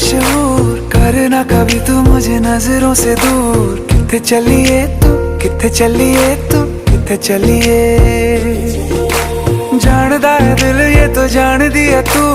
मशहूर, करना कभी तू मुझे नजरों से दूर। किथे चलिए तू, किथे चलिए तू, किथे चलिए। जानदा है दिल ये तो जान दिया तू,